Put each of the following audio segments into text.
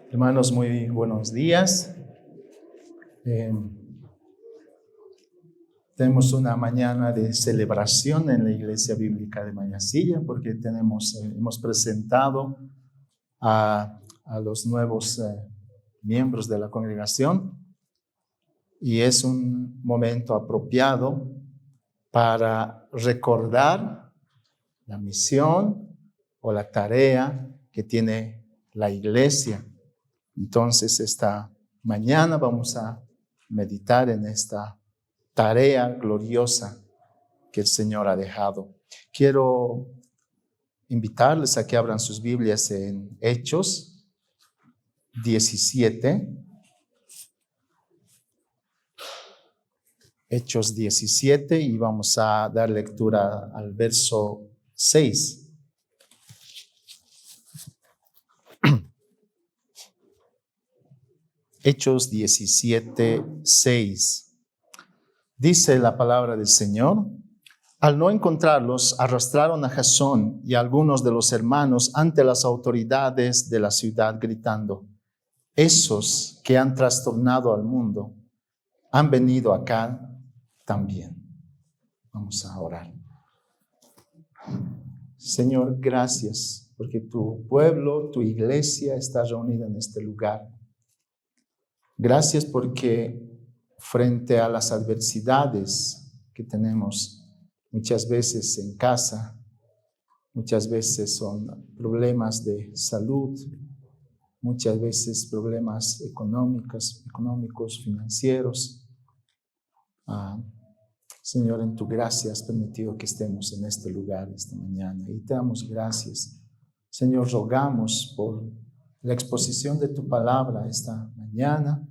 Hermanos, muy buenos días. Eh, Tenemos una mañana de celebración en la Iglesia Bíblica de Mayasilla porque hemos presentado a los nuevos miembros de la congregación y es un momento apropiado para recordar la misión o la tarea que tiene la Iglesia. Entonces, esta mañana vamos a meditar en esta tarea gloriosa que el Señor ha dejado. Quiero invitarles a que abran sus Biblias en Hechos 17. Hechos 17 y vamos a dar lectura al verso 6. Hechos 17, 6. Dice la palabra del Señor: al no encontrarlos, arrastraron a Jasón y a algunos de los hermanos ante las autoridades de la ciudad, gritando: esos que han trastornado al mundo han venido acá también. Vamos a orar. Señor, gracias porque tu pueblo, tu iglesia está reunida en este lugar. Gracias porque frente a las adversidades que tenemos muchas veces en casa, muchas veces son problemas de salud, muchas veces problemas económicos, financieros. Señor, en tu gracia has permitido que estemos en este lugar esta mañana y te damos gracias. Señor, rogamos por la exposición de tu palabra esta mañana.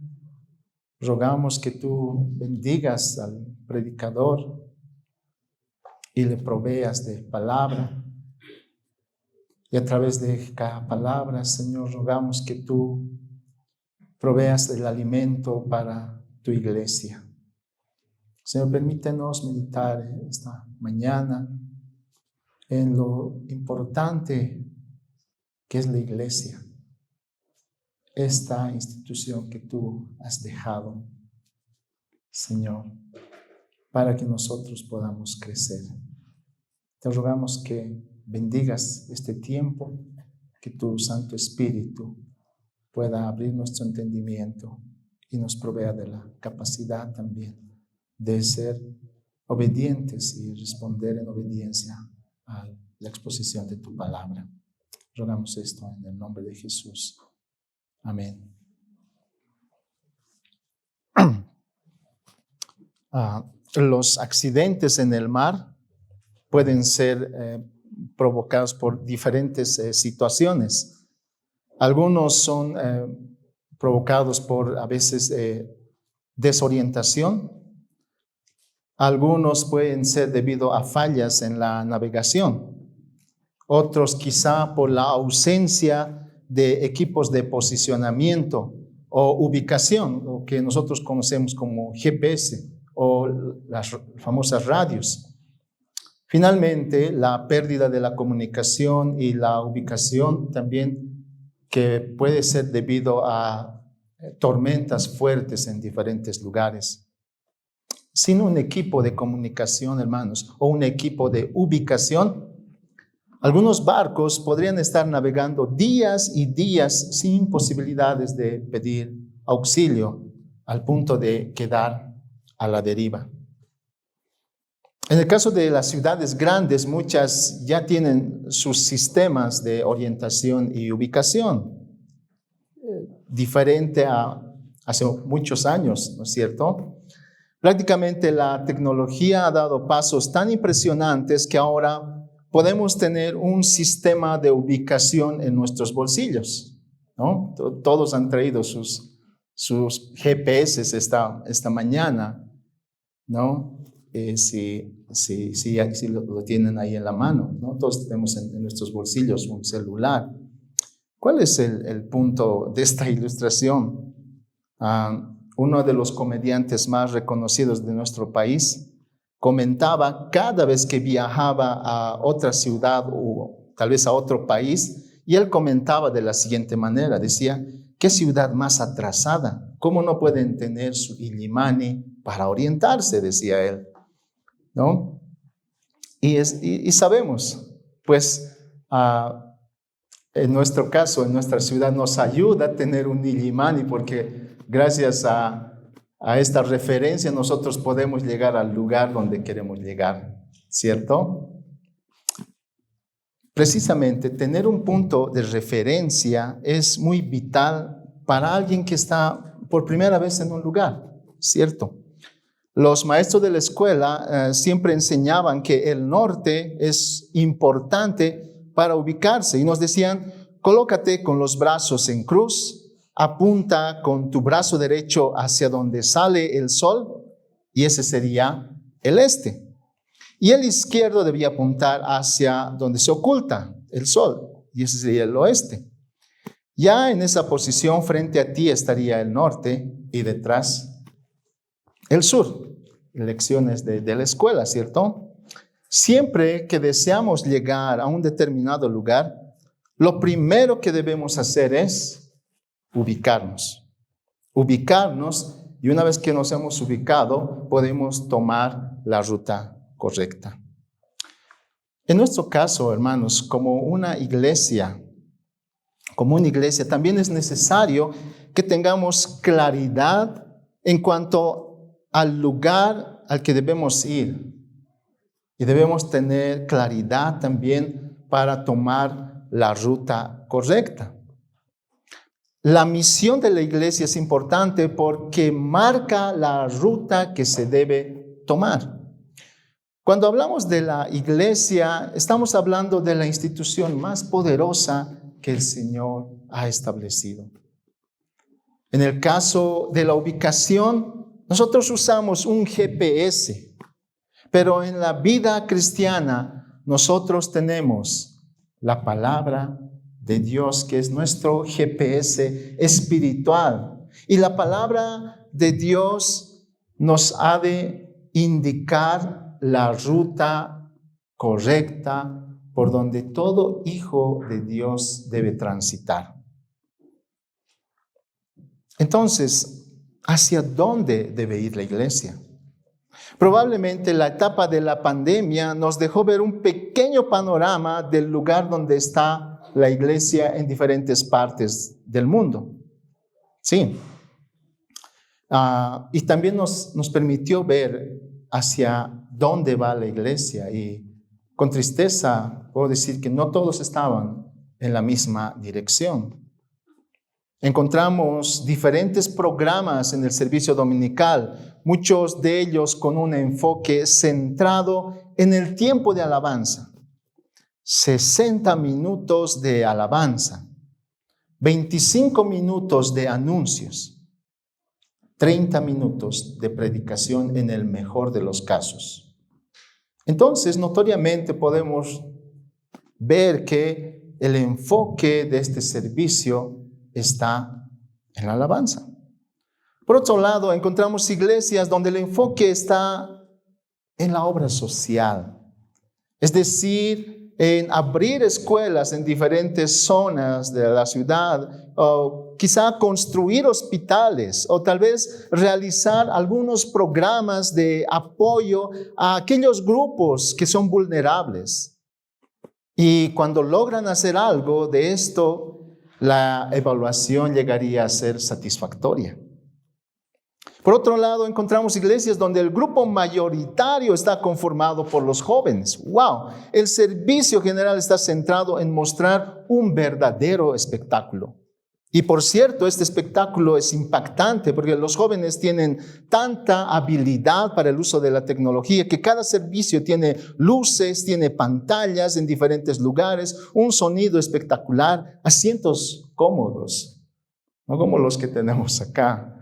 Rogamos que tú bendigas al predicador y le proveas de palabra. Y a través de cada palabra, Señor, rogamos que tú proveas el alimento para tu iglesia. Señor, permítenos meditar esta mañana en lo importante que es la iglesia, esta institución que tú has dejado, Señor, para que nosotros podamos crecer. Te rogamos que bendigas este tiempo, que tu Santo Espíritu pueda abrir nuestro entendimiento y nos provea de la capacidad también de ser obedientes y responder en obediencia a la exposición de tu palabra. Rogamos esto en el nombre de Jesús. Amén. Los accidentes en el mar pueden ser provocados por diferentes situaciones. Algunos son provocados por a veces desorientación. Algunos pueden ser debido a fallas en la navegación. Otros quizá por la ausencia de equipos de posicionamiento o ubicación, lo que nosotros conocemos como GPS o las famosas radios. Finalmente, la pérdida de la comunicación y la ubicación también, que puede ser debido a tormentas fuertes en diferentes lugares. Sin un equipo de comunicación, hermanos, o un equipo de ubicación, algunos barcos podrían estar navegando días y días sin posibilidades de pedir auxilio, al punto de quedar a la deriva. En el caso de las ciudades grandes, muchas ya tienen sus sistemas de orientación y ubicación, diferente a hace muchos años, ¿no es cierto? Prácticamente la tecnología ha dado pasos tan impresionantes que ahora podemos tener un sistema de ubicación en nuestros bolsillos, ¿no? Todos han traído sus GPS esta mañana, ¿no? Si lo tienen ahí en la mano, ¿no? Todos tenemos en nuestros bolsillos un celular. ¿Cuál es el punto de esta ilustración? Uno de los comediantes más reconocidos de nuestro país comentaba cada vez que viajaba a otra ciudad o tal vez a otro país, y él comentaba de la siguiente manera, decía: ¿qué ciudad más atrasada? ¿Cómo no pueden tener su Illimani para orientarse?, decía él, ¿no? Y sabemos, pues, en nuestro caso, en nuestra ciudad, nos ayuda a tener un Illimani, porque gracias a esta referencia nosotros podemos llegar al lugar donde queremos llegar, ¿cierto? Precisamente tener un punto de referencia es muy vital para alguien que está por primera vez en un lugar, ¿cierto? Los maestros de la escuela siempre enseñaban que el norte es importante para ubicarse y nos decían: colócate con los brazos en cruz, apunta con tu brazo derecho hacia donde sale el sol, y ese sería el este. Y el izquierdo debía apuntar hacia donde se oculta el sol, y ese sería el oeste. Ya en esa posición frente a ti estaría el norte y detrás el sur. Lecciones de la escuela, ¿cierto? Siempre que deseamos llegar a un determinado lugar, lo primero que debemos hacer es ubicarnos. Ubicarnos, y una vez que nos hemos ubicado, podemos tomar la ruta correcta. En nuestro caso, hermanos, como una iglesia, también es necesario que tengamos claridad en cuanto al lugar al que debemos ir. Y debemos tener claridad también para tomar la ruta correcta. La misión de la iglesia es importante porque marca la ruta que se debe tomar. Cuando hablamos de la iglesia, estamos hablando de la institución más poderosa que el Señor ha establecido. En el caso de la ubicación, nosotros usamos un GPS, pero en la vida cristiana nosotros tenemos la palabra de Dios, que es nuestro GPS espiritual. Y la palabra de Dios nos ha de indicar la ruta correcta por donde todo hijo de Dios debe transitar. Entonces, ¿hacia dónde debe ir la iglesia? Probablemente la etapa de la pandemia nos dejó ver un pequeño panorama del lugar donde está la iglesia en diferentes partes del mundo. Sí. Y también nos permitió ver hacia dónde va la iglesia, y con tristeza puedo decir que no todos estaban en la misma dirección. Encontramos diferentes programas en el servicio dominical, muchos de ellos con un enfoque centrado en el tiempo de alabanza. 60 minutos de alabanza, 25 minutos de anuncios, 30 minutos de predicación en el mejor de los casos. Entonces, notoriamente podemos ver que el enfoque de este servicio está en la alabanza. Por otro lado, encontramos iglesias donde el enfoque está en la obra social, es decir, en abrir escuelas en diferentes zonas de la ciudad, o quizá construir hospitales, o tal vez realizar algunos programas de apoyo a aquellos grupos que son vulnerables. Y cuando logran hacer algo de esto, la evaluación llegaría a ser satisfactoria. Por otro lado, encontramos iglesias donde el grupo mayoritario está conformado por los jóvenes. ¡Wow! El servicio general está centrado en mostrar un verdadero espectáculo. Y por cierto, este espectáculo es impactante porque los jóvenes tienen tanta habilidad para el uso de la tecnología que cada servicio tiene luces, tiene pantallas en diferentes lugares, un sonido espectacular, asientos cómodos, no como los que tenemos acá,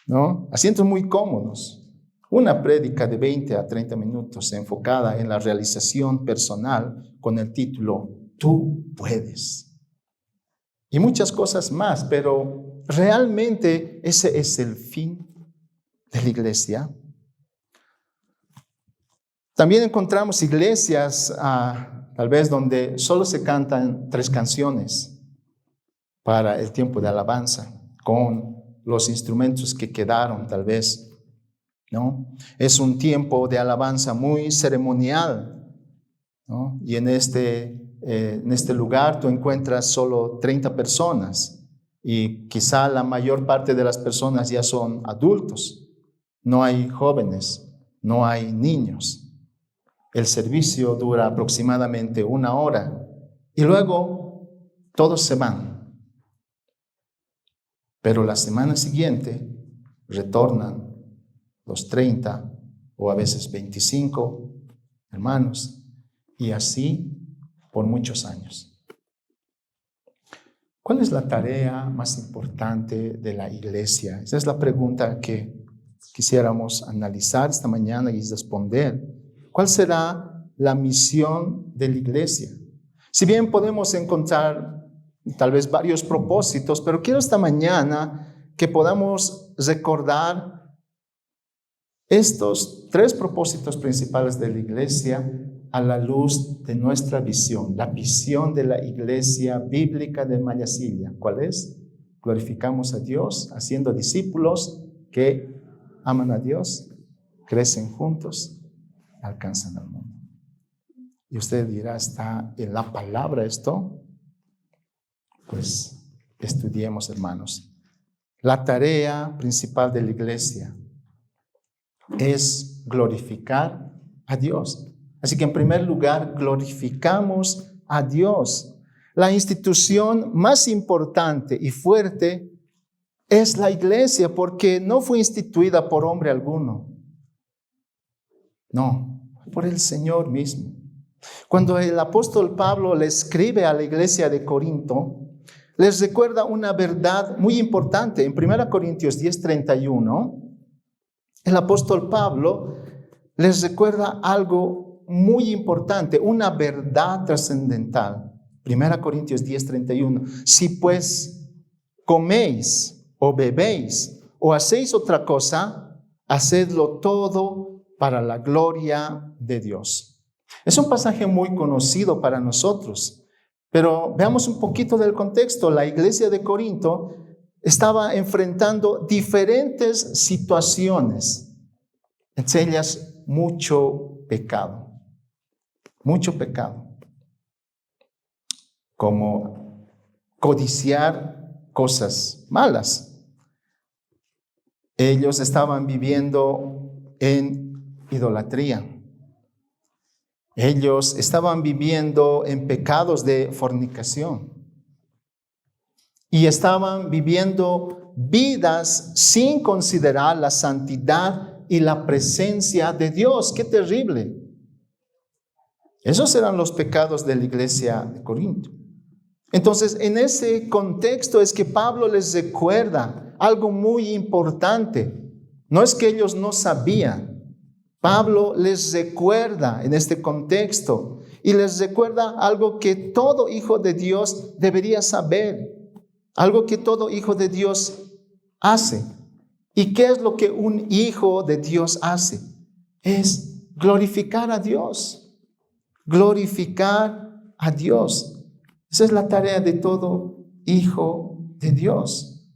¿no? Asientos muy cómodos. Una prédica de 20 a 30 minutos enfocada en la realización personal con el título Tú puedes. Y muchas cosas más, pero ¿realmente ese es el fin de la iglesia? También encontramos iglesias, tal vez donde solo se cantan 3 canciones. para el tiempo de alabanza, con los instrumentos que quedaron tal vez, ¿no? Es un tiempo de alabanza muy ceremonial, ¿no? Y en este lugar tú encuentras solo 30 personas y quizá la mayor parte de las personas ya son adultos. No hay jóvenes, no hay niños. El servicio dura aproximadamente 1 hora y luego todos se van. Pero la semana siguiente retornan los 30 o a veces 25 hermanos y así por muchos años. ¿Cuál es la tarea más importante de la iglesia? Esa es la pregunta que quisiéramos analizar esta mañana y responder. ¿Cuál será la misión de la iglesia? Si bien podemos encontrar tal vez varios propósitos, pero quiero esta mañana que podamos recordar estos 3 propósitos principales de la iglesia a la luz de nuestra visión, la visión de la iglesia bíblica de Mayasilla. ¿Cuál es? Glorificamos a Dios haciendo discípulos que aman a Dios, crecen juntos, alcanzan al mundo. Y usted dirá, ¿está en la palabra esto? Pues estudiemos, hermanos. La tarea principal de la iglesia es glorificar a Dios. Así que en primer lugar, glorificamos a Dios. La institución más importante y fuerte es la iglesia, porque no fue instituida por hombre alguno. No, por el Señor mismo. Cuando el apóstol Pablo le escribe a la iglesia de Corinto, les recuerda una verdad muy importante. En 1 Corintios 10:31, el apóstol Pablo les recuerda algo muy importante, una verdad trascendental. 1 Corintios 10:31. Si pues coméis o bebéis o hacéis otra cosa, hacedlo todo para la gloria de Dios. Es un pasaje muy conocido para nosotros, pero veamos un poquito del contexto. La iglesia de Corinto estaba enfrentando diferentes situaciones, entre ellas mucho pecado, como codiciar cosas malas. Ellos estaban viviendo en idolatría. Ellos estaban viviendo en pecados de fornicación. Y estaban viviendo vidas sin considerar la santidad y la presencia de Dios. ¡Qué terrible! Esos eran los pecados de la iglesia de Corinto. Entonces, en ese contexto es que Pablo les recuerda algo muy importante. No es que ellos no sabían. Pablo les recuerda en este contexto y les recuerda algo que todo hijo de Dios debería saber, algo que todo hijo de Dios hace. ¿Y qué es lo que un hijo de Dios hace? Es glorificar a Dios. Glorificar a Dios. Esa es la tarea de todo hijo de Dios,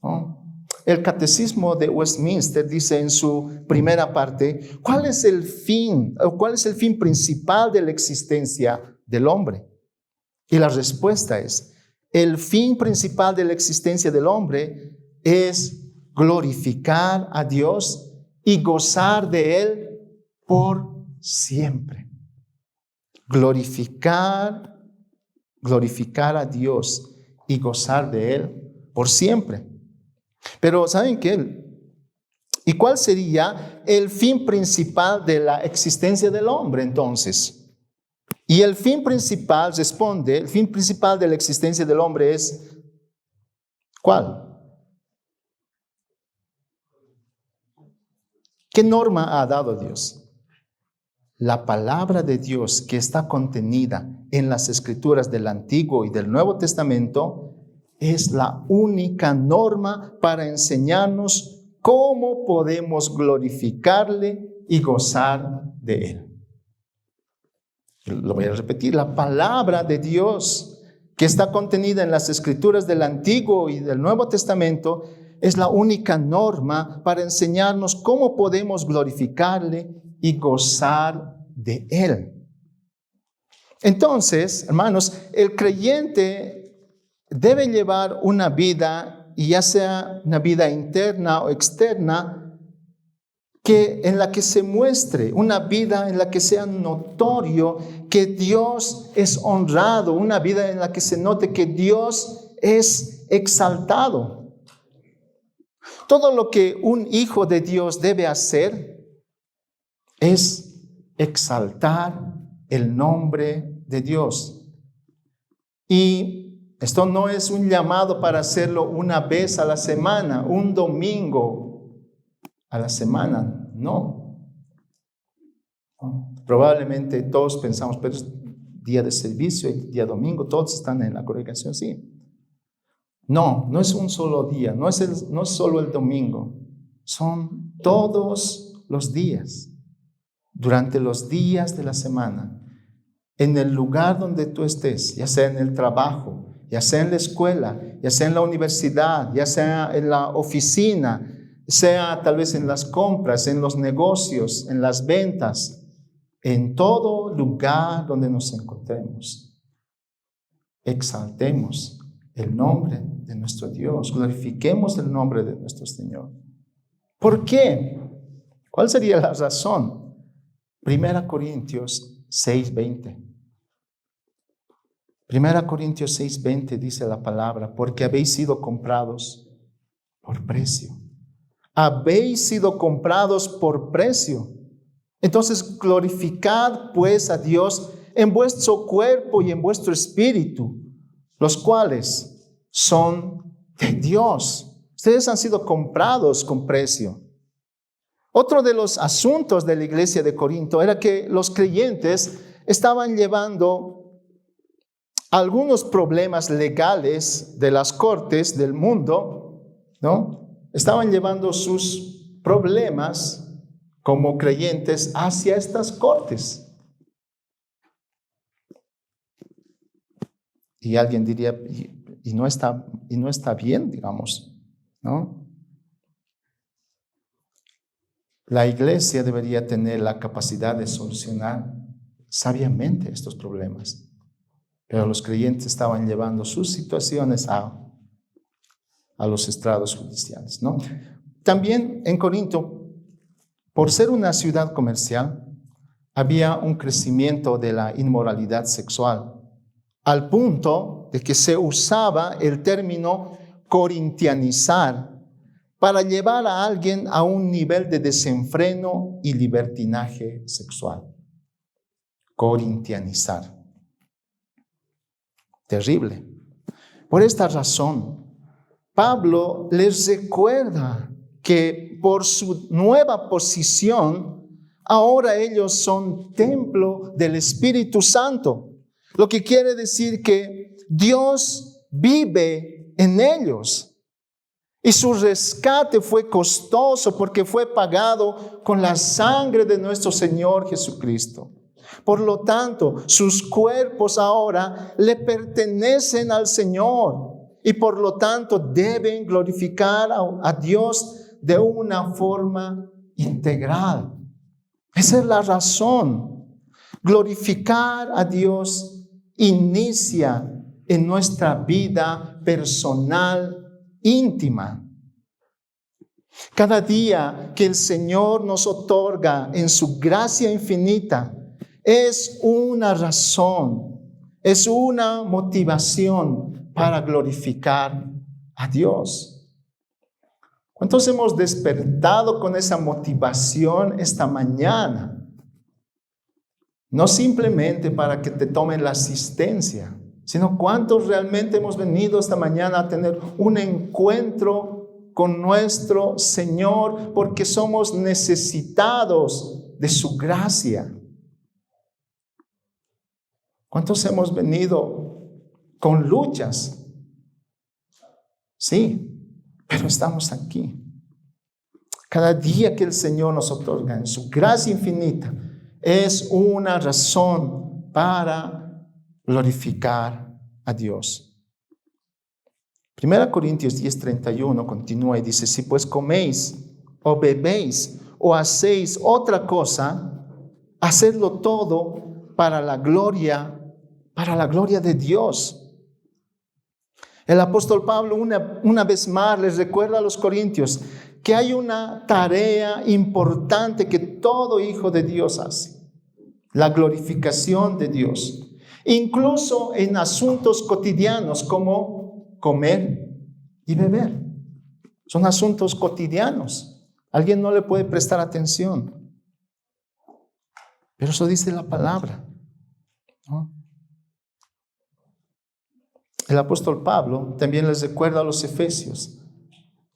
¿no? El Catecismo de Westminster dice en su primera parte, ¿cuál es el fin principal de la existencia del hombre? Y la respuesta es, el fin principal de la existencia del hombre es glorificar a Dios y gozar de Él por siempre. Glorificar a Dios y gozar de Él por siempre. Pero ¿saben qué? ¿Y cuál sería el fin principal de la existencia del hombre entonces? Y el fin principal, responde, el fin principal de la existencia del hombre es, ¿cuál? ¿Qué norma ha dado Dios? La palabra de Dios que está contenida en las escrituras del Antiguo y del Nuevo Testamento es la única norma para enseñarnos cómo podemos glorificarle y gozar de Él. Lo voy a repetir, la palabra de Dios que está contenida en las Escrituras del Antiguo y del Nuevo Testamento, es la única norma para enseñarnos cómo podemos glorificarle y gozar de Él. Entonces, hermanos, el creyente debe llevar una vida, y ya sea una vida interna o externa, en la que se muestre, una vida en la que sea notorio que Dios es honrado, una vida en la que se note que Dios es exaltado. Todo lo que un hijo de Dios debe hacer es exaltar el nombre de Dios. Y esto no es un llamado para hacerlo una vez a la semana, un domingo a la semana, no. Probablemente todos pensamos, pero es día de servicio, día domingo, todos están en la congregación, sí. No, no es un solo día, no es solo el domingo, son todos los días, durante los días de la semana, en el lugar donde tú estés, ya sea en el trabajo, ya sea en la escuela, ya sea en la universidad, ya sea en la oficina, sea tal vez en las compras, en los negocios, en las ventas, en todo lugar donde nos encontremos. Exaltemos el nombre de nuestro Dios, glorifiquemos el nombre de nuestro Señor. ¿Por qué? ¿Cuál sería la razón? 1 Corintios 6:20. 1 Corintios 6:20 dice la palabra, porque habéis sido comprados por precio. Habéis sido comprados por precio. Entonces glorificad pues a Dios en vuestro cuerpo y en vuestro espíritu, los cuales son de Dios. Ustedes han sido comprados con precio. Otro de los asuntos de la iglesia de Corinto era que los creyentes estaban llevando algunos problemas legales de las cortes del mundo, ¿no? Estaban llevando sus problemas como creyentes hacia estas cortes. Y alguien diría, y no está bien, digamos, ¿no? La iglesia debería tener la capacidad de solucionar sabiamente estos problemas. Pero los creyentes estaban llevando sus situaciones a los estrados judiciales, ¿no? También en Corinto, por ser una ciudad comercial, había un crecimiento de la inmoralidad sexual, al punto de que se usaba el término corintianizar para llevar a alguien a un nivel de desenfreno y libertinaje sexual. Corintianizar. Terrible. Por esta razón, Pablo les recuerda que por su nueva posición, ahora ellos son templo del Espíritu Santo. Lo que quiere decir que Dios vive en ellos. Y su rescate fue costoso porque fue pagado con la sangre de nuestro Señor Jesucristo. Por lo tanto, sus cuerpos ahora le pertenecen al Señor y por lo tanto deben glorificar a Dios de una forma integral. Esa es la razón. Glorificar a Dios inicia en nuestra vida personal, íntima. Cada día que el Señor nos otorga en su gracia infinita es una razón, es una motivación para glorificar a Dios. ¿Cuántos hemos despertado con esa motivación esta mañana? No simplemente para que te tomen la asistencia, sino cuántos realmente hemos venido esta mañana a tener un encuentro con nuestro Señor porque somos necesitados de su gracia. ¿Cuántos hemos venido con luchas? Sí, pero estamos aquí. Cada día que el Señor nos otorga en su gracia infinita es una razón para glorificar a Dios. 1 Corintios 10:31 continúa y dice: si pues coméis o bebéis o hacéis otra cosa, hacedlo todo para la gloria de Dios. El apóstol Pablo una vez más les recuerda a los corintios que hay una tarea importante que todo hijo de Dios hace: la glorificación de Dios, incluso en asuntos cotidianos como comer y beber. Son asuntos cotidianos. Alguien no le puede prestar atención, pero eso dice la palabra, ¿no? El apóstol Pablo también les recuerda a los efesios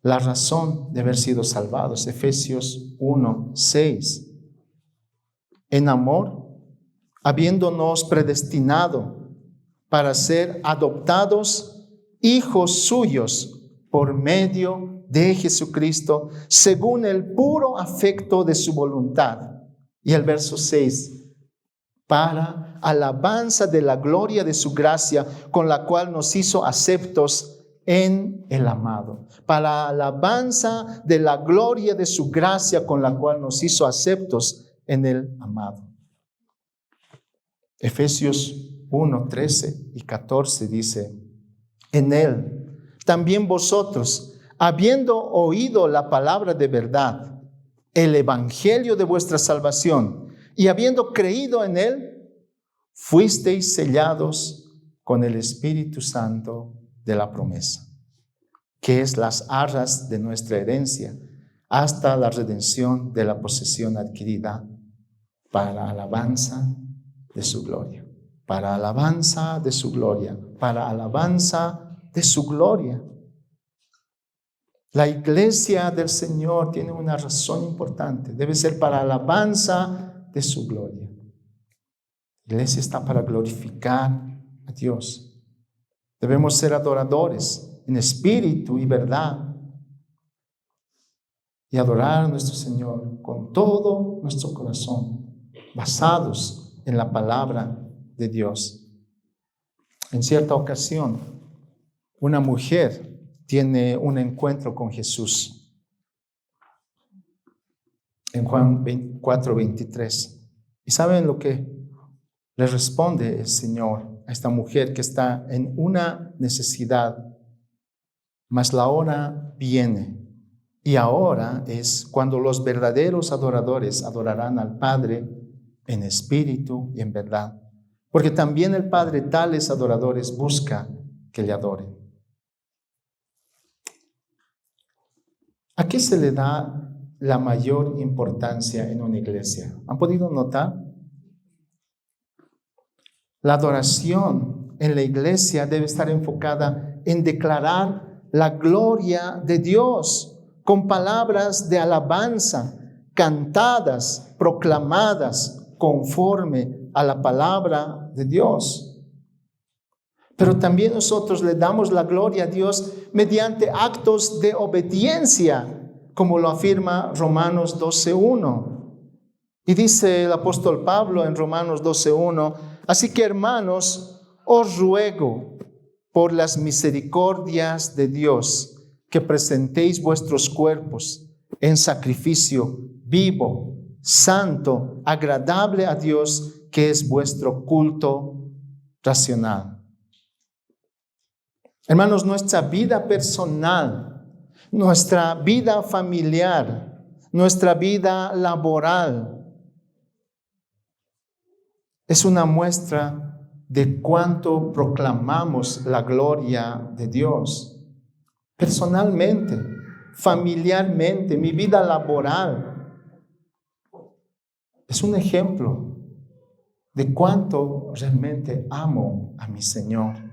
la razón de haber sido salvados. Efesios 1:6. En amor, habiéndonos predestinado para ser adoptados hijos suyos por medio de Jesucristo, según el puro afecto de su voluntad. Y el verso 6. Para alabanza de la gloria de su gracia, con la cual nos hizo aceptos en el amado. Para alabanza de la gloria de su gracia, con la cual nos hizo aceptos en el amado. Efesios 1:13 y 14 dice: en él también vosotros, habiendo oído la palabra de verdad, el evangelio de vuestra salvación, y habiendo creído en él, fuisteis sellados con el Espíritu Santo de la promesa, que es las arras de nuestra herencia, hasta la redención de la posesión adquirida, para alabanza de su gloria. Para alabanza de su gloria. Para alabanza de su gloria. La iglesia del Señor tiene una razón importante. Debe ser para alabanza de su gloria. La iglesia está para glorificar a Dios. Debemos ser adoradores en espíritu y verdad, y adorar a nuestro Señor con todo nuestro corazón, basados en la palabra de Dios. En cierta ocasión, una mujer tiene un encuentro con Jesús. En Juan 4:23. ¿Y saben lo que le responde el Señor a esta mujer que está en una necesidad? Mas la hora viene, y ahora es cuando los verdaderos adoradores adorarán al Padre en espíritu y en verdad, porque también el Padre tales adoradores busca que le adoren. ¿A qué se le da la mayor importancia en una iglesia? ¿Han podido notar? La adoración en la iglesia debe estar enfocada en declarar la gloria de Dios con palabras de alabanza, cantadas, proclamadas conforme a la palabra de Dios. Pero también nosotros le damos la gloria a Dios mediante actos de obediencia, como lo afirma Romanos 12:1. Y dice el apóstol Pablo en Romanos 12:1: así que, hermanos, os ruego por las misericordias de Dios que presentéis vuestros cuerpos en sacrificio vivo, santo, agradable a Dios, que es vuestro culto racional. Hermanos, nuestra vida personal, nuestra vida familiar, nuestra vida laboral es una muestra de cuánto proclamamos la gloria de Dios. Personalmente, familiarmente, mi vida laboral es un ejemplo de cuánto realmente amo a mi Señor.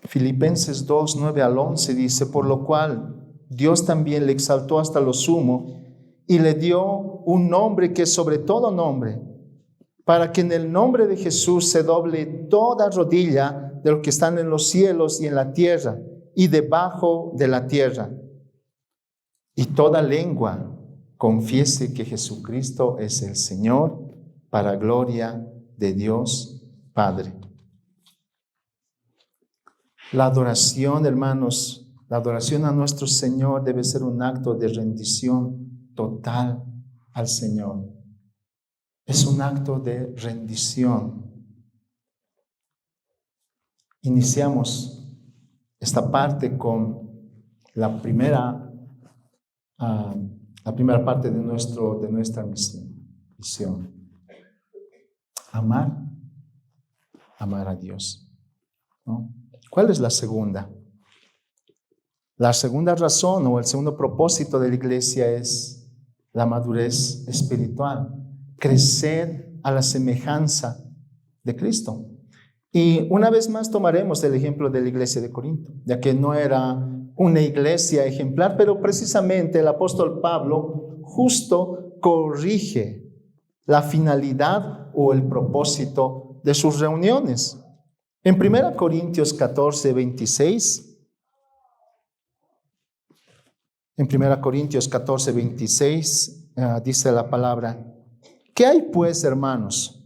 Filipenses 2:9-11 dice: por lo cual Dios también le exaltó hasta lo sumo y le dio un nombre que es sobre todo nombre, para que en el nombre de Jesús se doble toda rodilla de los que están en los cielos y en la tierra y debajo de la tierra, y toda lengua confiese que Jesucristo es el Señor, para gloria de Dios Padre. La adoración, hermanos, la adoración a nuestro Señor debe ser un acto de rendición total al Señor. Es un acto de rendición. Iniciamos esta parte con la primera parte de nuestra misión. Amar a Dios, ¿no? ¿Cuál es la segunda? La segunda razón o el segundo propósito de la iglesia es la madurez espiritual, crecer a la semejanza de Cristo. Y una vez más tomaremos el ejemplo de la iglesia de Corinto, ya que no era una iglesia ejemplar, pero precisamente el apóstol Pablo justo corrige la finalidad o el propósito de sus reuniones. En 1 Corintios 14, 26, dice la palabra: ¿qué hay pues, hermanos?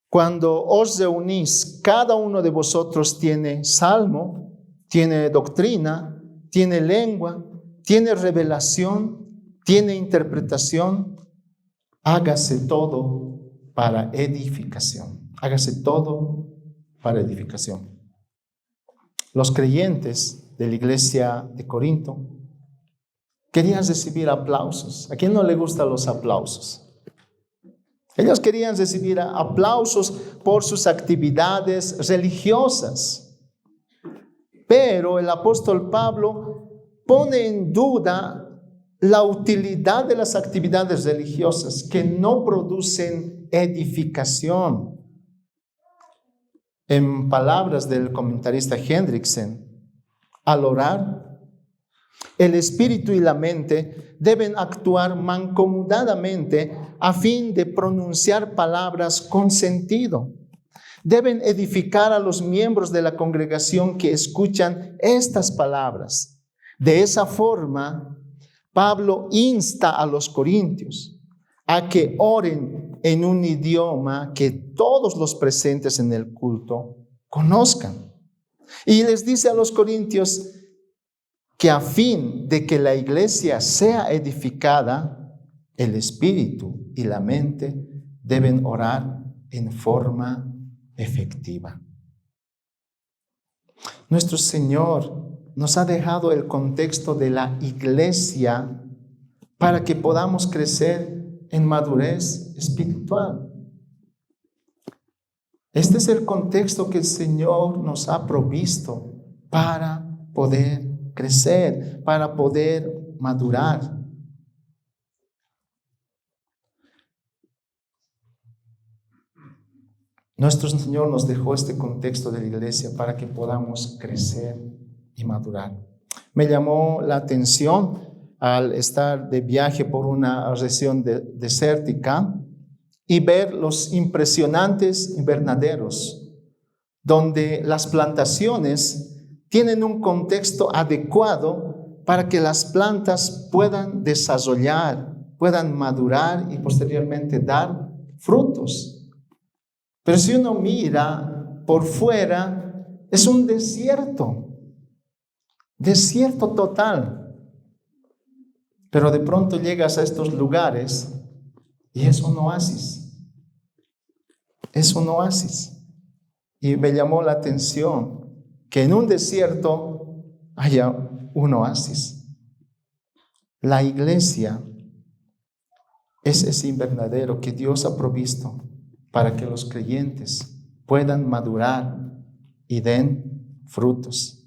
Cuando os reunís, cada uno de vosotros tiene salmo, tiene doctrina, tiene lengua, tiene revelación, tiene interpretación. Hágase todo para edificación. Hágase todo para edificación. Los creyentes de la iglesia de Corinto querían recibir aplausos. ¿A quién no le gustan los aplausos? Ellos querían recibir aplausos por sus actividades religiosas. Pero el apóstol Pablo pone en duda la utilidad de las actividades religiosas que no producen edificación. En palabras del comentarista Hendrickson, al orar, el espíritu y la mente deben actuar mancomunadamente a fin de pronunciar palabras con sentido. Deben edificar a los miembros de la congregación que escuchan estas palabras. De esa forma, Pablo insta a los corintios a que oren en un idioma que todos los presentes en el culto conozcan. Y les dice a los corintios que a fin de que la iglesia sea edificada, el espíritu y la mente deben orar en forma efectiva. Nuestro Señor nos ha dejado el contexto de la iglesia para que podamos crecer en madurez espiritual. Este es el contexto que el Señor nos ha provisto para poder crecer, para poder madurar. Nuestro Señor nos dejó este contexto de la iglesia para que podamos crecer y madurar. Me llamó la atención al estar de viaje por una región desértica y ver los impresionantes invernaderos, donde las plantaciones tienen un contexto adecuado para que las plantas puedan desarrollar, puedan madurar y posteriormente dar frutos. Pero si uno mira por fuera, es un desierto total. Pero de pronto llegas a estos lugares y es un oasis. Es un oasis. Y me llamó la atención que en un desierto haya un oasis. La iglesia es ese invernadero que Dios ha provisto para que los creyentes puedan madurar y den frutos.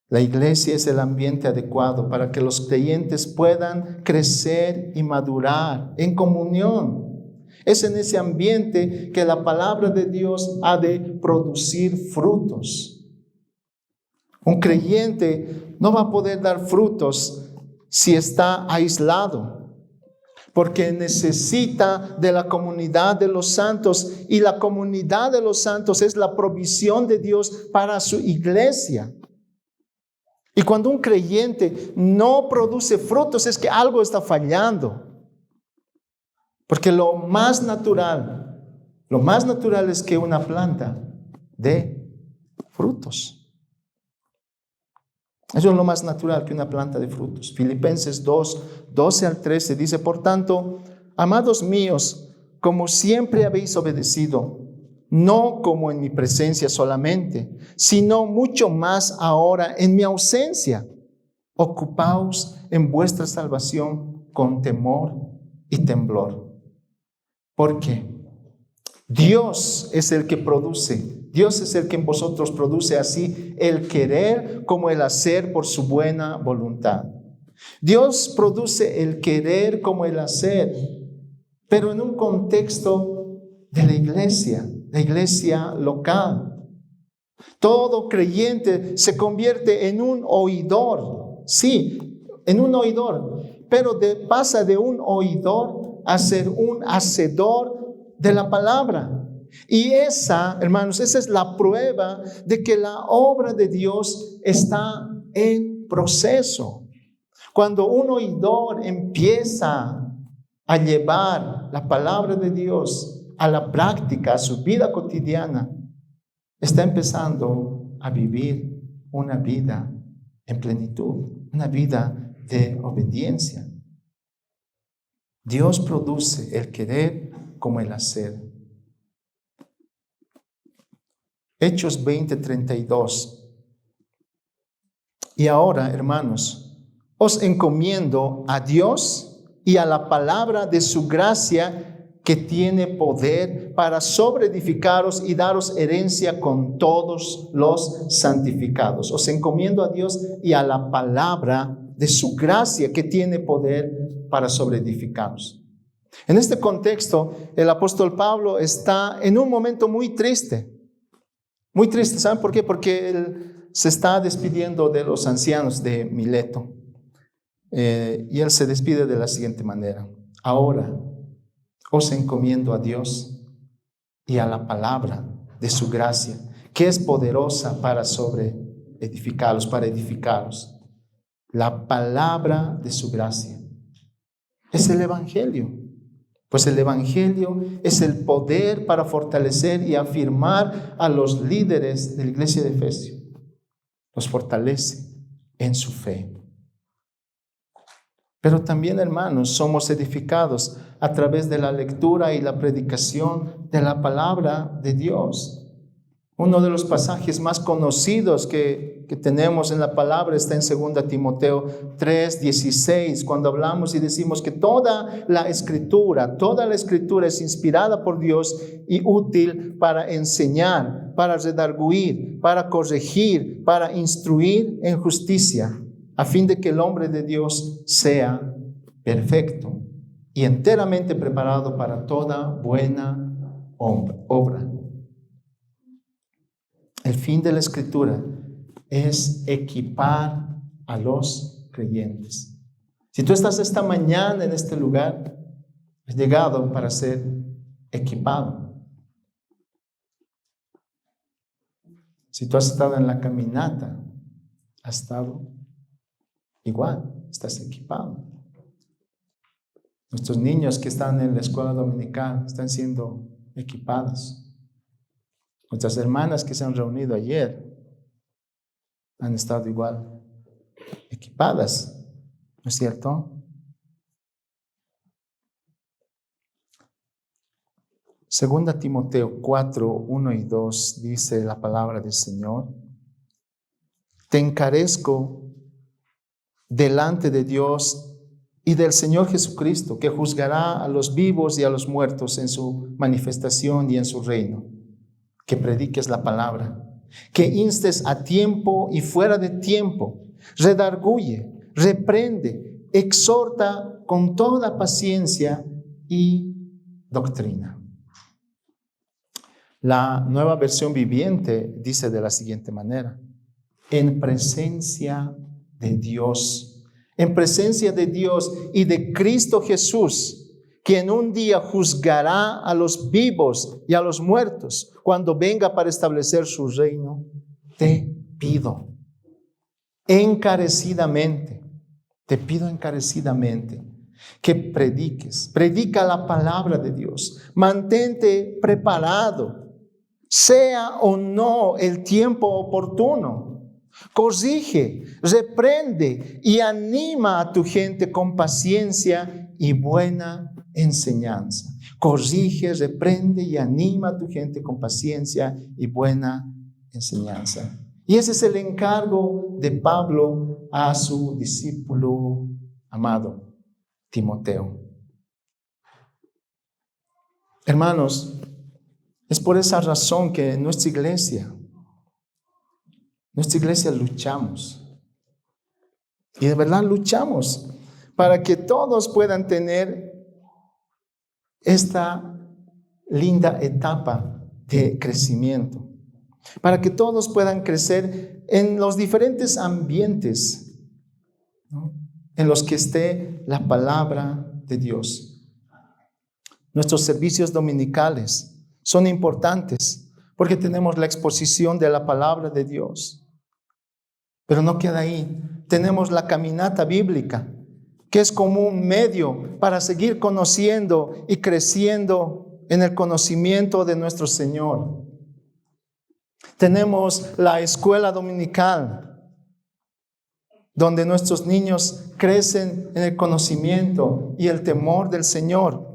La iglesia es el ambiente adecuado para que los creyentes puedan crecer y madurar en comunión. Es en ese ambiente que la palabra de Dios ha de producir frutos. Un creyente no va a poder dar frutos si está aislado, porque necesita de la comunidad de los santos, y la comunidad de los santos es la provisión de Dios para su iglesia. Y cuando un creyente no produce frutos, es que algo está fallando. Porque lo más natural es que una planta dé frutos. Eso es lo más natural que una planta de frutos. Filipenses 2, 12 al 13 dice, por tanto, amados míos, como siempre habéis obedecido, no como en mi presencia solamente, sino mucho más ahora en mi ausencia, ocupaos en vuestra salvación con temor y temblor. ¿Por qué? Dios es el que produce. Dios es el que en vosotros produce así el querer como el hacer por su buena voluntad. Dios produce el querer como el hacer, pero en un contexto de la iglesia local. Todo creyente se convierte en un oidor, sí, en un oidor, pero pasa de un oidor a ser un hacedor de la palabra. Y hermanos, esa es la prueba de que la obra de Dios está en proceso. Cuando un oidor empieza a llevar la palabra de Dios a la práctica, a su vida cotidiana, está empezando a vivir una vida en plenitud, una vida de obediencia. Dios produce el querer como el hacer. Hechos 20:32. Y ahora, hermanos, os encomiendo a Dios y a la palabra de su gracia que tiene poder para sobreedificaros y daros herencia con todos los santificados. Os encomiendo a Dios y a la palabra de su gracia que tiene poder para sobreedificaros. En este contexto, el apóstol Pablo está en un momento muy triste. Muy triste, ¿saben por qué? Porque él se está despidiendo de los ancianos de Mileto. Y él se despide de la siguiente manera. Ahora os encomiendo a Dios y a la palabra de su gracia, que es poderosa para sobreedificarlos, para edificarlos. La palabra de su gracia es el Evangelio. Pues el Evangelio es el poder para fortalecer y afirmar a los líderes de la iglesia de Efesios. Los fortalece en su fe. Pero también, hermanos, somos edificados a través de la lectura y la predicación de la palabra de Dios. Uno de los pasajes más conocidos que tenemos en la palabra está en 2 Timoteo 3:16, cuando hablamos y decimos que toda la escritura es inspirada por Dios y útil para enseñar, para redarguir, para corregir, para instruir en justicia, a fin de que el hombre de Dios sea perfecto y enteramente preparado para toda buena obra. El fin de la Escritura es equipar a los creyentes. Si tú estás esta mañana en este lugar, has llegado para ser equipado. Si tú has estado en la caminata, has estado igual, estás equipado. Nuestros niños que están en la escuela dominical están siendo equipados. Nuestras hermanas que se han reunido ayer han estado igual equipadas, ¿no es cierto? Segunda Timoteo 4:1 y 2 dice la palabra del Señor: te encarezco delante de Dios y del Señor Jesucristo, que juzgará a los vivos y a los muertos en su manifestación y en su reino. Que prediques la palabra, que instes a tiempo y fuera de tiempo, redarguye, reprende, exhorta con toda paciencia y doctrina. La Nueva Versión Viviente dice de la siguiente manera: en presencia de Dios, en presencia de Dios y de Cristo Jesús, quien un día juzgará a los vivos y a los muertos cuando venga para establecer su reino, te pido encarecidamente que predica la palabra de Dios. Mantente preparado. sea o no el tiempo oportuno. Corrige, reprende y anima a tu gente con paciencia y buena enseñanza. Corrige, reprende y anima a tu gente con paciencia y buena enseñanza. Y ese es el encargo de Pablo a su discípulo amado, Timoteo. Hermanos, es por esa razón que en nuestra iglesia luchamos. Y de verdad luchamos para que todos puedan tener esta linda etapa de crecimiento. Para que todos puedan crecer en los diferentes ambientes, ¿no?, en los que esté la palabra de Dios. Nuestros servicios dominicales son importantes porque tenemos la exposición de la palabra de Dios. Pero no queda ahí. Tenemos la caminata bíblica, que es como un medio para seguir conociendo y creciendo en el conocimiento de nuestro Señor. Tenemos la escuela dominical, donde nuestros niños crecen en el conocimiento y el temor del Señor.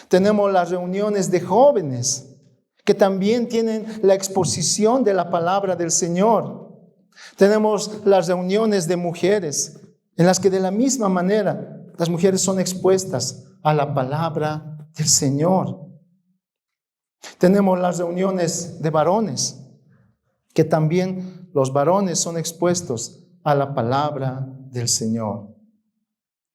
Tenemos las reuniones de jóvenes, que también tienen la exposición de la palabra del Señor. Tenemos las reuniones de mujeres, en las que de la misma manera las mujeres son expuestas a la palabra del Señor. Tenemos las reuniones de varones, que también los varones son expuestos a la palabra del Señor.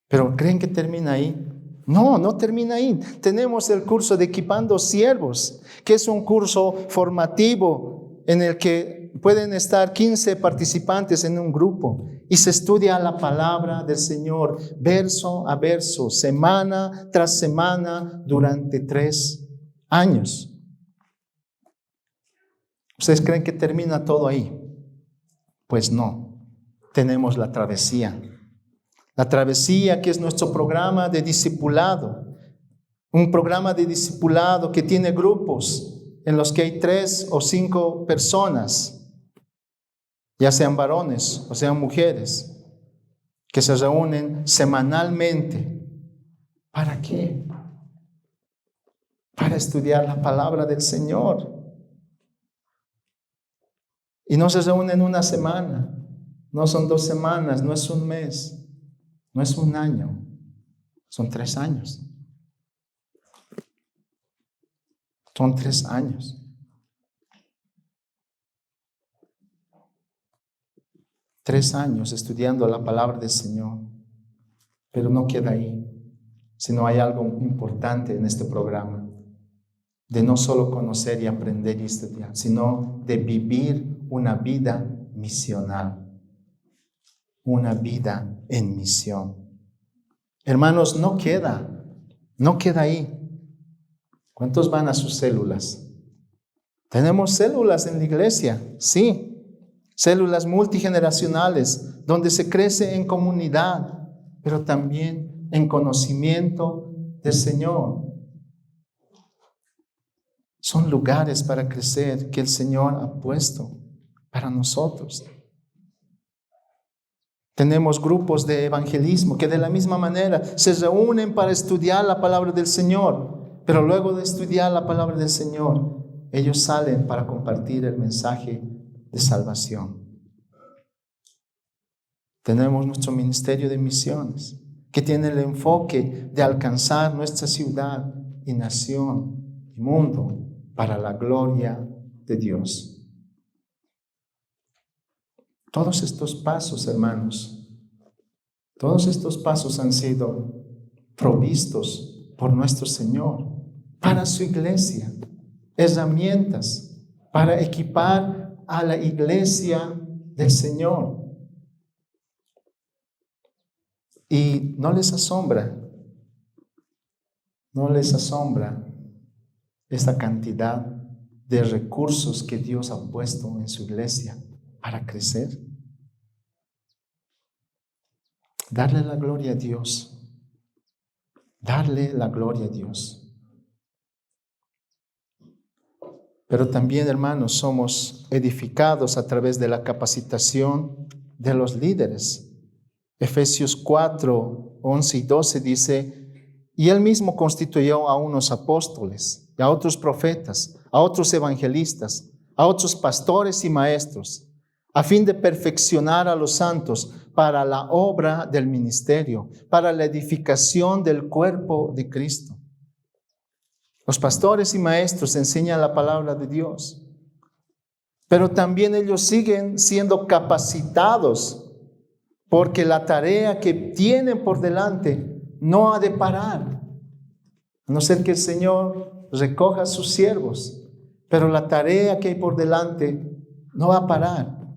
¿Pero creen que termina ahí? No, no termina ahí. Tenemos el curso de Equipando Siervos, que es un curso formativo en el que pueden estar 15 participantes en un grupo y se estudia la palabra del Señor verso a verso, semana tras semana, durante 3 años. ¿Ustedes creen que termina todo ahí? Pues no. Tenemos la travesía. La travesía, que es nuestro programa de discipulado. Un programa de discipulado que tiene grupos en los que hay 3 o 5 personas, ya sean varones o sean mujeres, que se reúnen semanalmente. ¿Para qué? Para estudiar la palabra del Señor. Y no se reúnen una semana, no son 2 semanas, no es un mes, no es un año, son 3 años. Son 3 años. 3 años estudiando la palabra del Señor. Pero no queda ahí, sino hay algo importante en este programa, de no solo conocer y aprender y estudiar, sino de vivir una vida misional, una vida en misión. Hermanos, no queda ahí. ¿Cuántos van a sus células? Tenemos células en la iglesia, sí. Células multigeneracionales, donde se crece en comunidad, pero también en conocimiento del Señor. Son lugares para crecer que el Señor ha puesto para nosotros. Tenemos grupos de evangelismo que de la misma manera se reúnen para estudiar la palabra del Señor, pero luego de estudiar la palabra del Señor, ellos salen para compartir el mensaje de salvación. Tenemos nuestro ministerio de misiones, que tiene el enfoque de alcanzar nuestra ciudad y nación y mundo para la gloria de Dios. Todos estos pasos, hermanos, todos estos pasos han sido provistos por nuestro Señor para su iglesia, herramientas para equipar a la iglesia del Señor. Y no les asombra esta cantidad de recursos que Dios ha puesto en su iglesia para crecer. Darle la gloria a Dios. Darle la gloria a Dios. Pero también, hermanos, somos edificados a través de la capacitación de los líderes. Efesios 4, 11 y 12 dice: y él mismo constituyó a unos apóstoles, y a otros profetas, a otros evangelistas, a otros pastores y maestros, a fin de perfeccionar a los santos para la obra del ministerio, para la edificación del cuerpo de Cristo. Los pastores y maestros enseñan la palabra de Dios, pero también ellos siguen siendo capacitados, porque la tarea que tienen por delante no ha de parar, a no ser que el Señor recoja a sus siervos, pero la tarea que hay por delante no va a parar.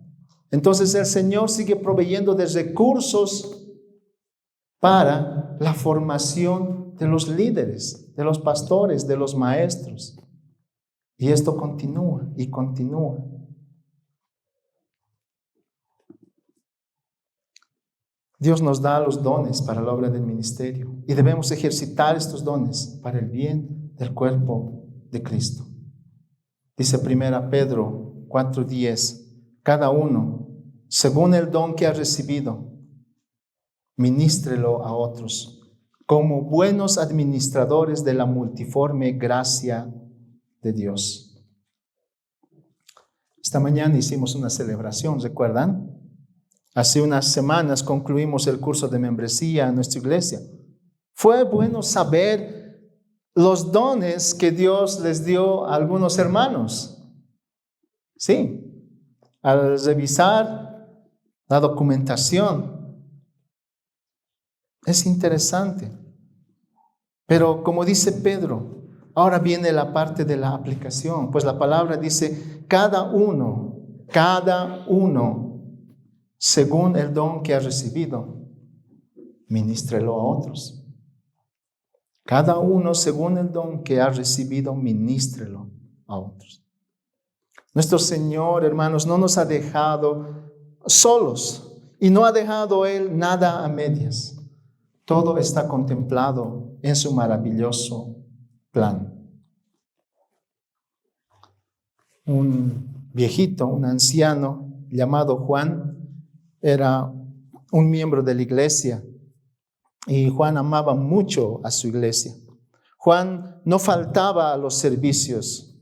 Entonces el Señor sigue proveyendo de recursos para la formación de los líderes, de los pastores, de los maestros. Y esto continúa y continúa. Dios nos da los dones para la obra del ministerio y debemos ejercitar estos dones para el bien del cuerpo de Cristo. Dice 1 Pedro 4:10, cada uno, según el don que ha recibido, ministrelo a otros, como buenos administradores de la multiforme gracia de Dios. Esta mañana hicimos una celebración, ¿recuerdan? Hace unas semanas concluimos el curso de membresía en nuestra iglesia. Fue bueno saber los dones que Dios les dio a algunos hermanos. Sí, al revisar la documentación, es interesante. Pero como dice Pedro, ahora viene la parte de la aplicación, pues la palabra dice, cada uno, según el don que ha recibido, ministrelo a otros. Cada uno, según el don que ha recibido, ministrelo a otros. Nuestro Señor, hermanos, no nos ha dejado solos y no ha dejado Él nada a medias. Todo está contemplado en su maravilloso plan. Un viejito, un anciano llamado Juan, era un miembro de la iglesia y Juan amaba mucho a su iglesia. Juan no faltaba a los servicios.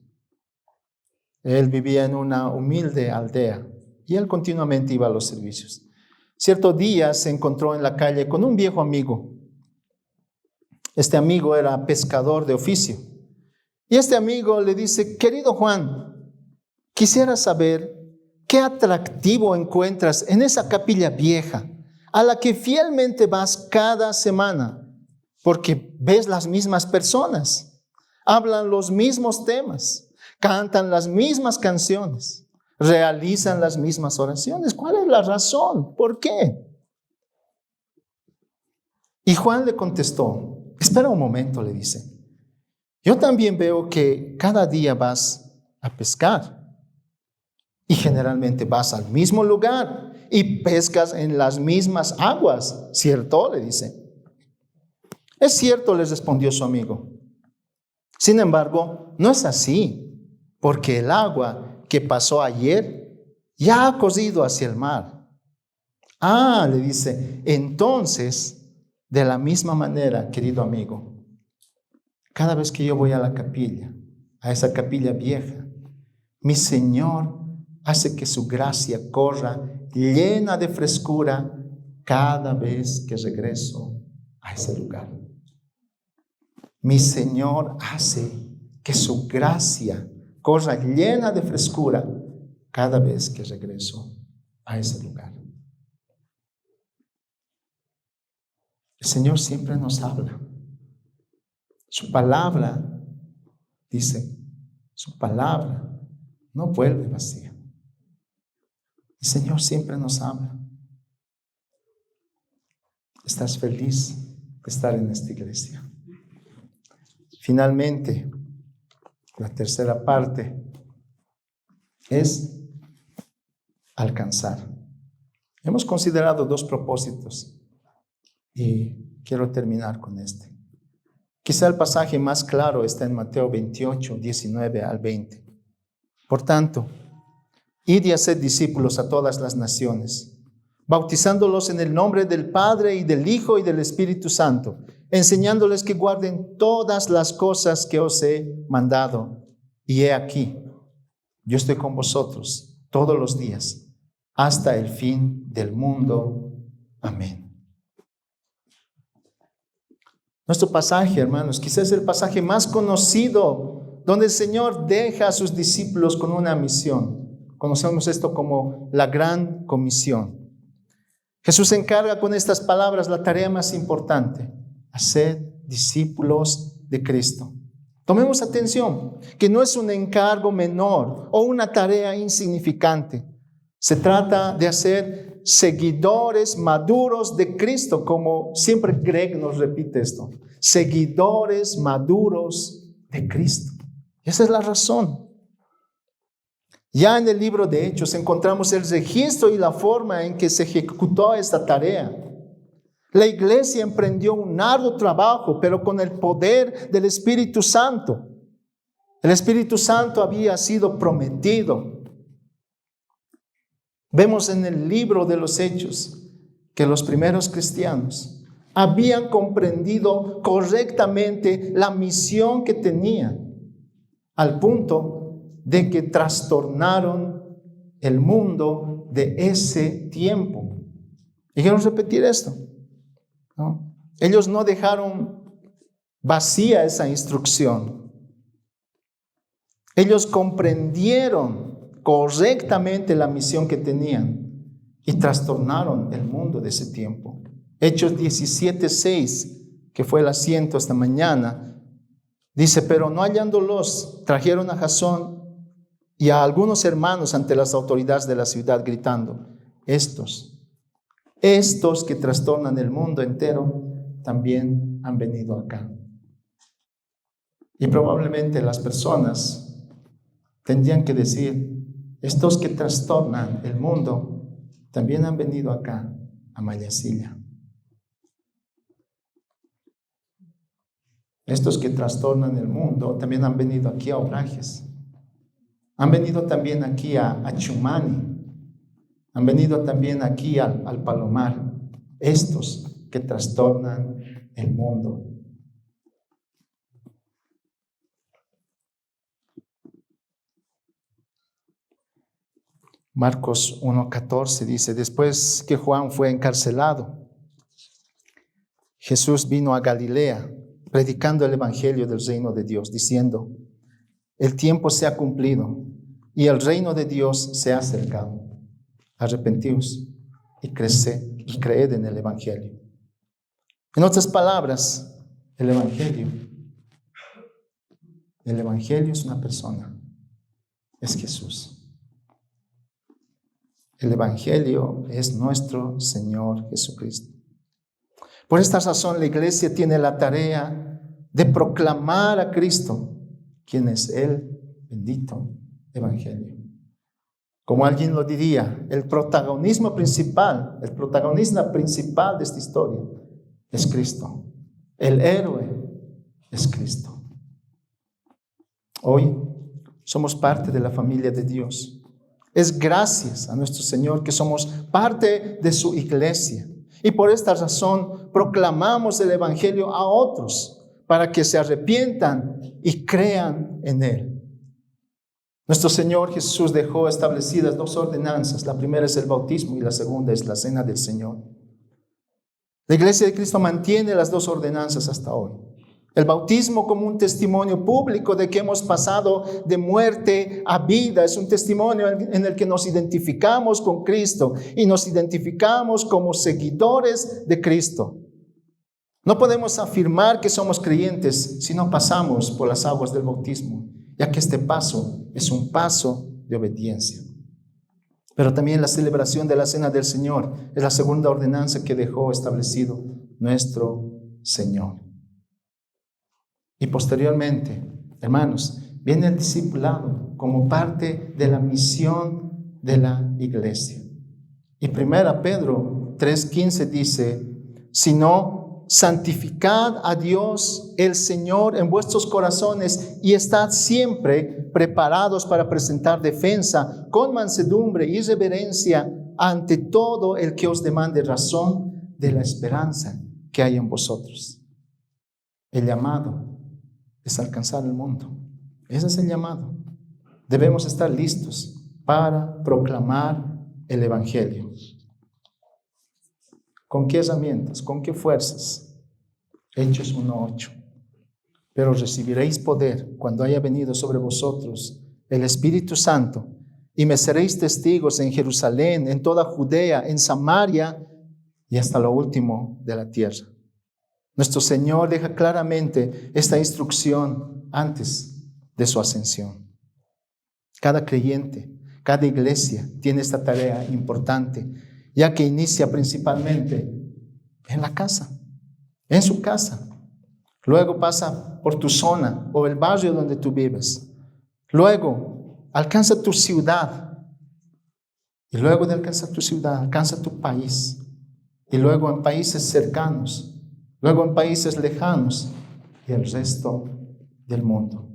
Él vivía en una humilde aldea y él continuamente iba a los servicios. Cierto día se encontró en la calle con un viejo amigo. Este amigo era pescador de oficio. Y este amigo le dice, querido Juan, quisiera saber qué atractivo encuentras en esa capilla vieja a la que fielmente vas cada semana, porque ves las mismas personas, hablan los mismos temas, cantan las mismas canciones, realizan las mismas oraciones. ¿Cuál es la razón? ¿Por qué? Y Juan le contestó, espera un momento, le dice, yo también veo que cada día vas a pescar y generalmente vas al mismo lugar y pescas en las mismas aguas, ¿cierto? Le dice. Es cierto, le respondió su amigo. Sin embargo, no es así, porque el agua que pasó ayer ya ha corrido hacia el mar. Ah, le dice, entonces, de la misma manera, querido amigo, cada vez que yo voy a la capilla, a esa capilla vieja, mi Señor hace que su gracia corra llena de frescura cada vez que regreso a ese lugar. Mi Señor hace que su gracia corra llena de frescura cada vez que regreso a ese lugar. El Señor siempre nos habla. Su palabra, dice, su palabra no vuelve vacía. El Señor siempre nos habla. ¿Estás feliz de estar en esta iglesia? Finalmente, la tercera parte es alcanzar. Hemos considerado dos propósitos y quiero terminar con este. Quizá el pasaje más claro está en Mateo 28, 19 al 20. Por tanto, id y haced discípulos a todas las naciones, bautizándolos en el nombre del Padre y del Hijo y del Espíritu Santo, enseñándoles que guarden todas las cosas que os he mandado. Y he aquí, yo estoy con vosotros todos los días, hasta el fin del mundo. Amén. Nuestro pasaje, hermanos, quizás es el pasaje más conocido, donde el Señor deja a sus discípulos con una misión. Conocemos esto como la Gran Comisión. Jesús encarga con estas palabras la tarea más importante: hacer discípulos de Cristo. Tomemos atención, que no es un encargo menor o una tarea insignificante. Se trata de hacer seguidores maduros de Cristo, como siempre Greg nos repite esto: seguidores maduros de Cristo. Esa es la razón. Ya en el libro de Hechos encontramos el registro y la forma en que se ejecutó esta tarea. La iglesia emprendió un arduo trabajo, pero con el poder del Espíritu Santo. El Espíritu Santo había sido prometido. Vemos en el libro de los Hechos que los primeros cristianos habían comprendido correctamente la misión que tenían, al punto de que trastornaron el mundo de ese tiempo. Y quiero repetir esto, ¿no? Ellos no dejaron vacía esa instrucción. Ellos comprendieron correctamente la misión que tenían y trastornaron el mundo de ese tiempo. Hechos 17:6, que fue el asiento esta mañana, dice: pero no hallándolos, trajeron a Jasón y a algunos hermanos ante las autoridades de la ciudad, gritando: estos que trastornan el mundo entero también han venido acá. Y probablemente las personas tendrían que decir: estos que trastornan el mundo también han venido acá a Mayasilla. Estos que trastornan el mundo también han venido aquí a Obrajes. Han venido también aquí a Chumani. Han venido también aquí al Palomar. Estos que trastornan el mundo. Marcos 1:14 dice: después que Juan fue encarcelado, Jesús vino a Galilea, predicando el evangelio del reino de Dios, diciendo: el tiempo se ha cumplido y el reino de Dios se ha acercado. Arrepentíos y creed en el evangelio. En otras palabras, el evangelio es una persona, es Jesús. El evangelio es nuestro Señor Jesucristo. Por esta razón, la iglesia tiene la tarea de proclamar a Cristo, quien es el bendito evangelio. Como alguien lo diría, el protagonista principal de esta historia es Cristo. El héroe es Cristo. Hoy somos parte de la familia de Dios. Es gracias a nuestro Señor que somos parte de su iglesia. Y por esta razón proclamamos el evangelio a otros para que se arrepientan y crean en Él. Nuestro Señor Jesús dejó establecidas 2 ordenanzas. La primera es el bautismo y la segunda es la cena del Señor. La iglesia de Cristo mantiene las 2 ordenanzas hasta hoy. El bautismo como un testimonio público de que hemos pasado de muerte a vida. Es un testimonio en el que nos identificamos con Cristo y nos identificamos como seguidores de Cristo. No podemos afirmar que somos creyentes si no pasamos por las aguas del bautismo, ya que este paso es un paso de obediencia. Pero también la celebración de la Cena del Señor es la segunda ordenanza que dejó establecido nuestro Señor. Y posteriormente, hermanos, viene el discipulado como parte de la misión de la iglesia. Y 1 Pedro 3:15 dice: sino santificad a Dios el Señor en vuestros corazones y estad siempre preparados para presentar defensa con mansedumbre y reverencia ante todo el que os demande razón de la esperanza que hay en vosotros. El llamado es alcanzar el mundo. Ese es el llamado. Debemos estar listos para proclamar el Evangelio. ¿Con qué herramientas? ¿Con qué fuerzas? Hechos 1:8. Pero recibiréis poder cuando haya venido sobre vosotros el Espíritu Santo, y me seréis testigos en Jerusalén, en toda Judea, en Samaria y hasta lo último de la tierra. Nuestro Señor deja claramente esta instrucción antes de su ascensión. Cada creyente, cada iglesia tiene esta tarea importante, ya que inicia principalmente en la casa, en su casa. Luego pasa por tu zona o el barrio donde tú vives. Luego alcanza tu ciudad. Y luego de alcanzar tu ciudad, alcanza tu país. Y luego en países cercanos. Luego en países lejanos. Y el resto del mundo.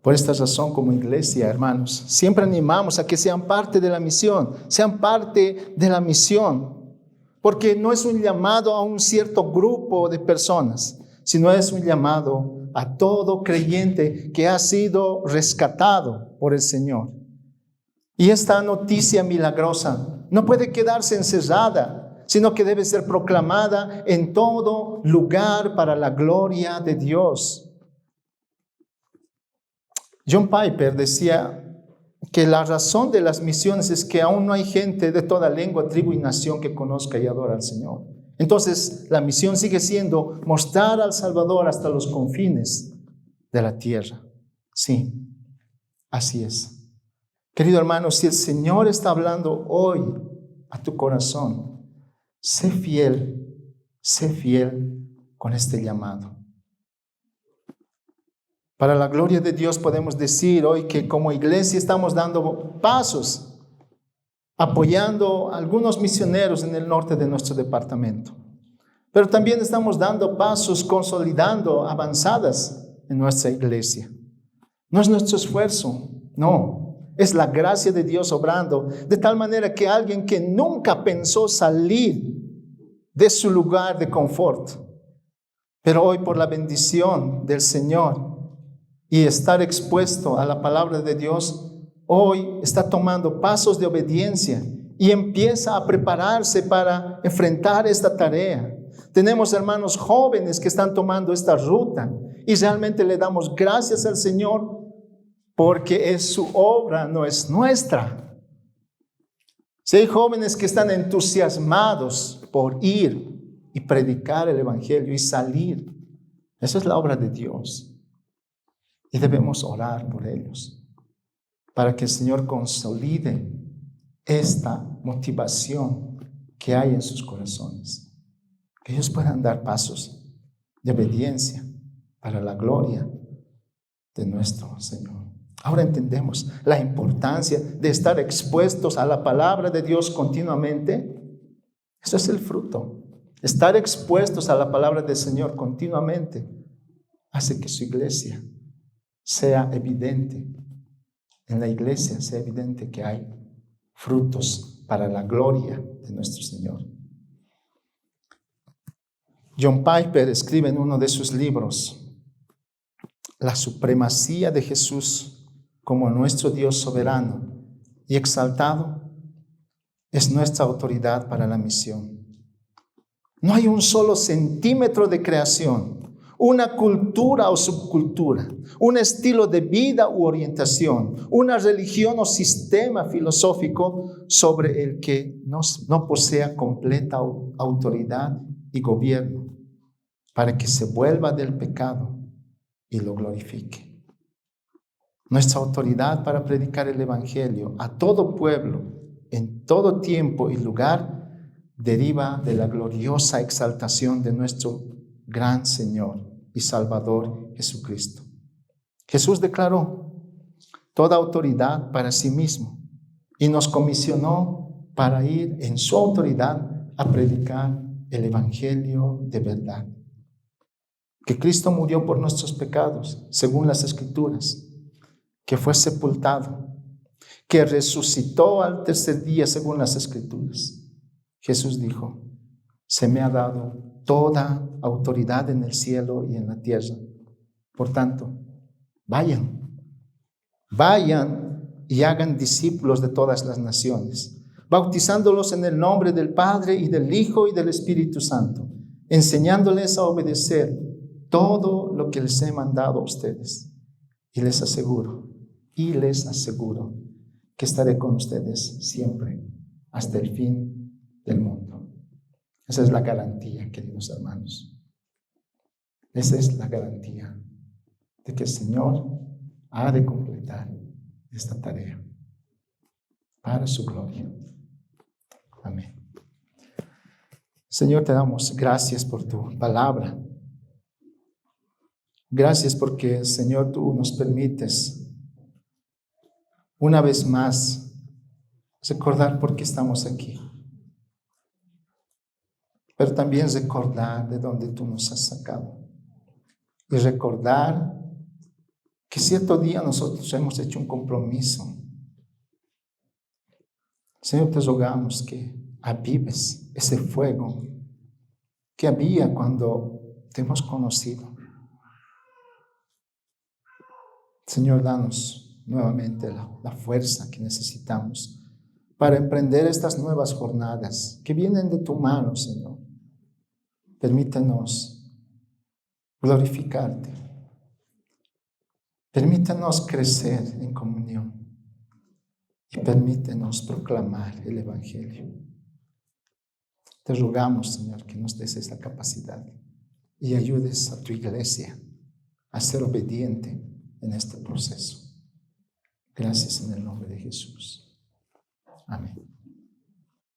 Por esta razón, como iglesia, hermanos, siempre animamos a que sean parte de la misión. Sean parte de la misión. Porque no es un llamado a un cierto grupo de personas, sino es un llamado a todo creyente que ha sido rescatado por el Señor. Y esta noticia milagrosa no puede quedarse encerrada, sino que debe ser proclamada en todo lugar para la gloria de Dios. John Piper decía que la razón de las misiones es que aún no hay gente de toda lengua, tribu y nación que conozca y adore al Señor. Entonces, la misión sigue siendo mostrar al Salvador hasta los confines de la tierra. Sí, así es. Querido hermano, si el Señor está hablando hoy a tu corazón, sé fiel con este llamado. Para la gloria de Dios podemos decir hoy que como iglesia estamos dando pasos, apoyando a algunos misioneros en el norte de nuestro departamento. Pero también estamos dando pasos, consolidando avanzadas en nuestra iglesia. No es nuestro esfuerzo, no. Es la gracia de Dios obrando, de tal manera que alguien que nunca pensó salir de su lugar de confort, pero hoy por la bendición del Señor y estar expuesto a la palabra de Dios, hoy está tomando pasos de obediencia y empieza a prepararse para enfrentar esta tarea. Tenemos hermanos jóvenes que están tomando esta ruta y realmente le damos gracias al Señor porque es su obra, no es nuestra. Si hay jóvenes que están entusiasmados por ir y predicar el Evangelio y salir, esa es la obra de Dios. Y debemos orar por ellos para que el Señor consolide esta motivación que hay en sus corazones. Que ellos puedan dar pasos de obediencia para la gloria de nuestro Señor. Ahora entendemos la importancia de estar expuestos a la palabra de Dios continuamente. Eso es el fruto. Estar expuestos a la palabra del Señor continuamente hace que su iglesia sea evidente. En la iglesia sea evidente que hay frutos para la gloria de nuestro Señor. John Piper escribe en uno de sus libros: la supremacía de Jesús como nuestro Dios soberano y exaltado es nuestra autoridad para la misión. No hay un solo centímetro de creación, una cultura o subcultura, un estilo de vida u orientación, una religión o sistema filosófico sobre el que no posea completa autoridad y gobierno para que se vuelva del pecado y lo glorifique. Nuestra autoridad para predicar el Evangelio a todo pueblo, en todo tiempo y lugar, deriva de la gloriosa exaltación de nuestro gran Señor y Salvador Jesucristo. Jesús declaró toda autoridad para sí mismo y nos comisionó para ir en su autoridad a predicar el evangelio de verdad. Que Cristo murió por nuestros pecados, según las Escrituras, que fue sepultado, que resucitó al tercer día, según las Escrituras. Jesús dijo: se me ha dado toda autoridad en el cielo y en la tierra. Por tanto, vayan y hagan discípulos de todas las naciones, bautizándolos en el nombre del Padre y del Hijo y del Espíritu Santo, enseñándoles a obedecer todo lo que les he mandado a ustedes. Y les aseguro que estaré con ustedes siempre, hasta el fin del mundo. Esa es la garantía, queridos hermanos. Esa es la garantía de que el Señor ha de completar esta tarea para su gloria. Amén. Señor, te damos gracias por tu palabra. Gracias porque, Señor, tú nos permites una vez más recordar por qué estamos aquí, pero también recordar de dónde tú nos has sacado y recordar que cierto día nosotros hemos hecho un compromiso. Señor, te rogamos que avives ese fuego que había cuando te hemos conocido. Señor, danos nuevamente la fuerza que necesitamos para emprender estas nuevas jornadas que vienen de tu mano, Señor. Permítanos glorificarte. Permítanos crecer en comunión y permítenos proclamar el Evangelio. Te rogamos, Señor, que nos des esa capacidad y ayudes a tu iglesia a ser obediente en este proceso. Gracias en el nombre de Jesús. Amén.